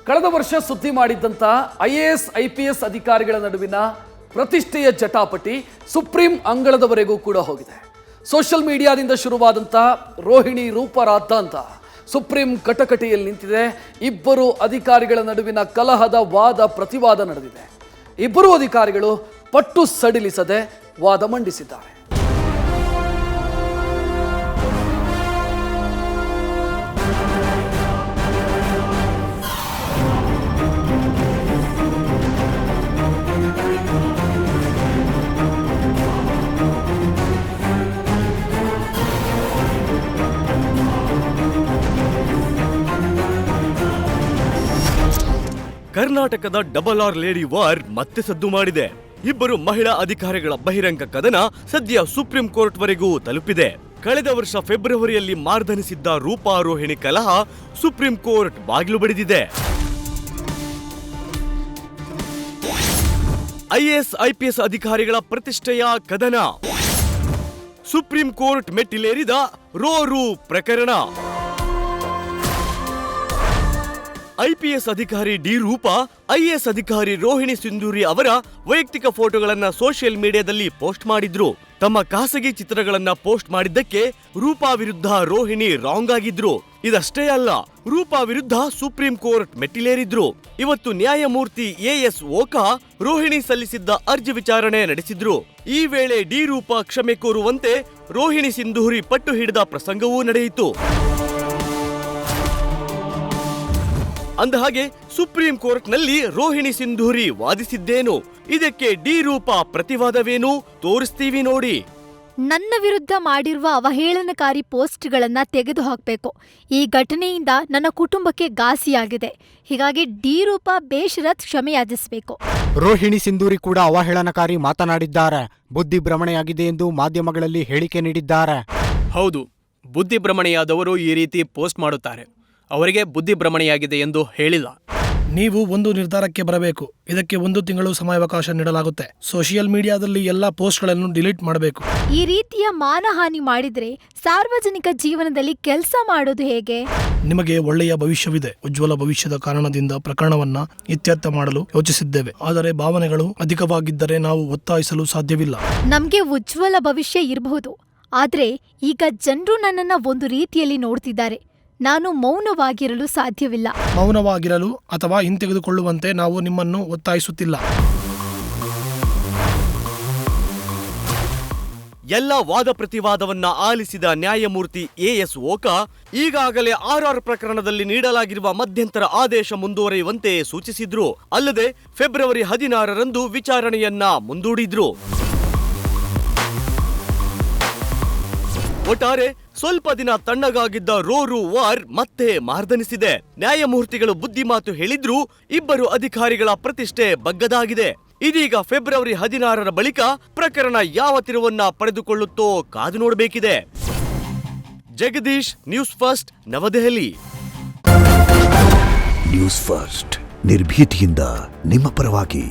ಕಳೆದ ವರ್ಷ ಸುದ್ದಿ ಮಾಡಿದ್ದಂಥ IAS IPS ಅಧಿಕಾರಿಗಳ ನಡುವಿನ ಪ್ರತಿಷ್ಠೆಯ ಜಟಾಪಟಿ ಸುಪ್ರೀಂ ಅಂಗಳದವರೆಗೂ ಕೂಡ ಹೋಗಿದೆ. ಸೋಷಿಯಲ್ ಮೀಡಿಯಾದಿಂದ ಶುರುವಾದಂಥ ರೋಹಿಣಿ ರೂಪರಾಧ ಅಂತ ಸುಪ್ರೀಂ ಕಟಕಟೆಯಲ್ಲಿ ನಿಂತಿದೆ. ಇಬ್ಬರು ಅಧಿಕಾರಿಗಳ ನಡುವಿನ ಕಲಹದ ವಾದ ಪ್ರತಿವಾದ ನಡೆದಿದೆ. ಇಬ್ಬರು ಅಧಿಕಾರಿಗಳು ಪಟ್ಟು ಸಡಿಲಿಸದೆ ವಾದ ಮಂಡಿಸಿದ್ದಾರೆ. ಕರ್ನಾಟಕದ ಡಬಲ್ ಆರ್ ಲೇಡಿ ವಾರ್ ಮತ್ತೆ ಸದ್ದು ಮಾಡಿದೆ. ಇಬ್ಬರು ಮಹಿಳಾ ಅಧಿಕಾರಿಗಳ ಬಹಿರಂಗ ಕದನ ಸದ್ಯ ಸುಪ್ರೀಂ ಕೋರ್ಟ್ ವರೆಗೂ ತಲುಪಿದೆ. ಕಳೆದ ವರ್ಷ ಫೆಬ್ರವರಿಯಲ್ಲಿ ಮಾರ್ದನಿಸಿದ್ದ ರೂಪಾ ರೋಹಿಣಿ ಕಲಹ ಸುಪ್ರೀಂ ಕೋರ್ಟ್ ಬಾಗಿಲು ಬಡಿದಿದೆ. IAS IPS ಅಧಿಕಾರಿಗಳ ಪ್ರತಿಷ್ಠೆಯ ಕದನ, ಸುಪ್ರೀಂ ಕೋರ್ಟ್ ಮೆಟ್ಟಿಲೇರಿದ ರೋರು ಪ್ರಕರಣ. IPS ಅಧಿಕಾರಿ ಡಿ ರೂಪಾ IAS ಅಧಿಕಾರಿ ರೋಹಿಣಿ ಸಿಂಧೂರಿ ಅವರ ವೈಯಕ್ತಿಕ ಫೋಟೋಗಳನ್ನ ಸೋಷಿಯಲ್ ಮೀಡಿಯಾದಲ್ಲಿ ಪೋಸ್ಟ್ ಮಾಡಿದ್ರು. ತಮ್ಮ ಖಾಸಗಿ ಚಿತ್ರಗಳನ್ನ ಪೋಸ್ಟ್ ಮಾಡಿದ್ದಕ್ಕೆ ರೂಪಾ ವಿರುದ್ಧ ರೋಹಿಣಿ ರಾಂಗ್ ಆಗಿದ್ರು. ಇದಷ್ಟೇ ಅಲ್ಲ, ರೂಪಾ ವಿರುದ್ಧ ಸುಪ್ರೀಂ ಕೋರ್ಟ್ ಮೆಟ್ಟಿಲೇರಿದ್ರು. ಇವತ್ತು ನ್ಯಾಯಮೂರ್ತಿ AS ಓಕಾ ರೋಹಿಣಿ ಸಲ್ಲಿಸಿದ್ದ ಅರ್ಜಿ ವಿಚಾರಣೆ ನಡೆಸಿದ್ರು. ಈ ವೇಳೆ ಡಿ ರೂಪಾ ಕ್ಷಮೆ ಕೋರುವಂತೆ ರೋಹಿಣಿ ಸಿಂಧೂರಿ ಪಟ್ಟು ಹಿಡಿದ ಪ್ರಸಂಗವೂ ನಡೆಯಿತು. ಅಂದಹಾಗೆ ಸುಪ್ರೀಂ ಕೋರ್ಟ್ನಲ್ಲಿ ರೋಹಿಣಿ ಸಿಂಧೂರಿ ವಾದಿಸಿದ್ದೇನು, ಇದಕ್ಕೆ ಡಿ ರೂಪಾ ಪ್ರತಿವಾದವೇನು ತೋರಿಸ್ತೀವಿ ನೋಡಿ. ನನ್ನ ವಿರುದ್ಧ ಮಾಡಿರುವ ಅವಹೇಳನಕಾರಿ ಪೋಸ್ಟ್ಗಳನ್ನ ತೆಗೆದುಹಾಕಬೇಕು. ಈ ಘಟನೆಯಿಂದ ನನ್ನ ಕುಟುಂಬಕ್ಕೆ ಘಾಸಿಯಾಗಿದೆ. ಹೀಗಾಗಿ ಡಿ ರೂಪಾ ಬೇಷರತ್ ಕ್ಷಮೆಯಾಚಿಸಬೇಕು. ರೋಹಿಣಿ ಸಿಂಧೂರಿ ಕೂಡ ಅವಹೇಳನಕಾರಿ ಮಾತನಾಡಿದ್ದಾರೆ. ಬುದ್ಧಿಭ್ರಮಣೆಯಾಗಿದೆ ಎಂದು ಮಾಧ್ಯಮಗಳಲ್ಲಿ ಹೇಳಿಕೆ ನೀಡಿದ್ದಾರೆ. ಹೌದು, ಬುದ್ಧಿಭ್ರಮಣೆಯಾದವರು ಈ ರೀತಿ ಪೋಸ್ಟ್ ಮಾಡುತ್ತಾರೆ. ಅವರಿಗೆ ಬುದ್ಧಿಭ್ರಮಣೆಯಾಗಿದೆ ಎಂದು ಹೇಳಿಲ್ಲ. ನೀವು ಒಂದು ನಿರ್ಧಾರಕ್ಕೆ ಬರಬೇಕು. ಇದಕ್ಕೆ 1 ತಿಂಗಳು ಸಮಯಾವಕಾಶ ನೀಡಲಾಗುತ್ತೆ. ಸೋಷಿಯಲ್ ಮೀಡಿಯಾದಲ್ಲಿ ಎಲ್ಲಾ ಪೋಸ್ಟ್ಗಳನ್ನು ಡಿಲೀಟ್ ಮಾಡಬೇಕು. ಈ ರೀತಿಯ ಮಾನಹಾನಿ ಮಾಡಿದ್ರೆ ಸಾರ್ವಜನಿಕ ಜೀವನದಲ್ಲಿ ಕೆಲಸ ಮಾಡೋದು ಹೇಗೆ? ನಿಮಗೆ ಒಳ್ಳೆಯ ಭವಿಷ್ಯವಿದೆ. ಉಜ್ವಲ ಭವಿಷ್ಯದ ಕಾರಣದಿಂದ ಪ್ರಕರಣವನ್ನ ಇತ್ಯರ್ಥ ಮಾಡಲು ಯೋಚಿಸಿದ್ದೇವೆ. ಆದರೆ ಭಾವನೆಗಳು ಅಧಿಕವಾಗಿದ್ದರೆ ನಾವು ಒತ್ತಾಯಿಸಲು ಸಾಧ್ಯವಿಲ್ಲ. ನಮ್ಗೆ ಉಜ್ವಲ ಭವಿಷ್ಯ ಇರಬಹುದು, ಆದ್ರೆ ಈಗ ಜನರು ನನ್ನನ್ನ ಒಂದು ರೀತಿಯಲ್ಲಿ ನೋಡ್ತಿದ್ದಾರೆ. ನಾನು ಮೌನವಾಗಿರಲು ಸಾಧ್ಯವಿಲ್ಲ. ಮೌನವಾಗಿರಲು ಅಥವಾ ಹಿಂತೆಗೆದುಕೊಳ್ಳುವಂತೆ ನಾವು ನಿಮ್ಮನ್ನು ಒತ್ತಾಯಿಸುತ್ತಿಲ್ಲ. ಎಲ್ಲ ವಾದ ಪ್ರತಿವಾದವನ್ನ ಆಲಿಸಿದ ನ್ಯಾಯಮೂರ್ತಿ AS ಓಕಾ ಈಗಾಗಲೇ RR ಪ್ರಕರಣದಲ್ಲಿ ನೀಡಲಾಗಿರುವ ಮಧ್ಯಂತರ ಆದೇಶ ಮುಂದುವರಿಯುವಂತೆ ಸೂಚಿಸಿದ್ರು. ಅಲ್ಲದೆ ಫೆಬ್ರವರಿ 16ರಂದು ವಿಚಾರಣೆಯನ್ನ ಮುಂದೂಡಿದ್ರು. ಒಟ್ಟಾರೆ ಸ್ವಲ್ಪ ದಿನ ತಣ್ಣಗಾಗಿದ್ದ ರೋರು ವಾರ್ ಮತ್ತೆ ಮಾರ್ದನಿಸಿದೆ. ನ್ಯಾಯಮೂರ್ತಿಗಳು ಬುದ್ಧಿಮಾತು ಹೇಳಿದ್ರೂ ಇಬ್ಬರು ಅಧಿಕಾರಿಗಳ ಪ್ರತಿಷ್ಠೆ ಬಗ್ಗದಾಗಿದೆ. ಇದೀಗ ಫೆಬ್ರವರಿ 16ರ ಬಳಿಕ ಪ್ರಕರಣ ಯಾವ ತಿರುವನ್ನ ಪಡೆದುಕೊಳ್ಳುತ್ತೋ ಕಾದು ನೋಡಬೇಕಿದೆ. ಜಗದೀಶ್, ನ್ಯೂಸ್ ಫಸ್ಟ್, ನವದೆಹಲಿ. ನ್ಯೂಸ್ ಫಸ್ಟ್ ನಿರ್ಭೀತಿಯಿಂದ ನಿಮ್ಮ ಪರವಾಗಿ.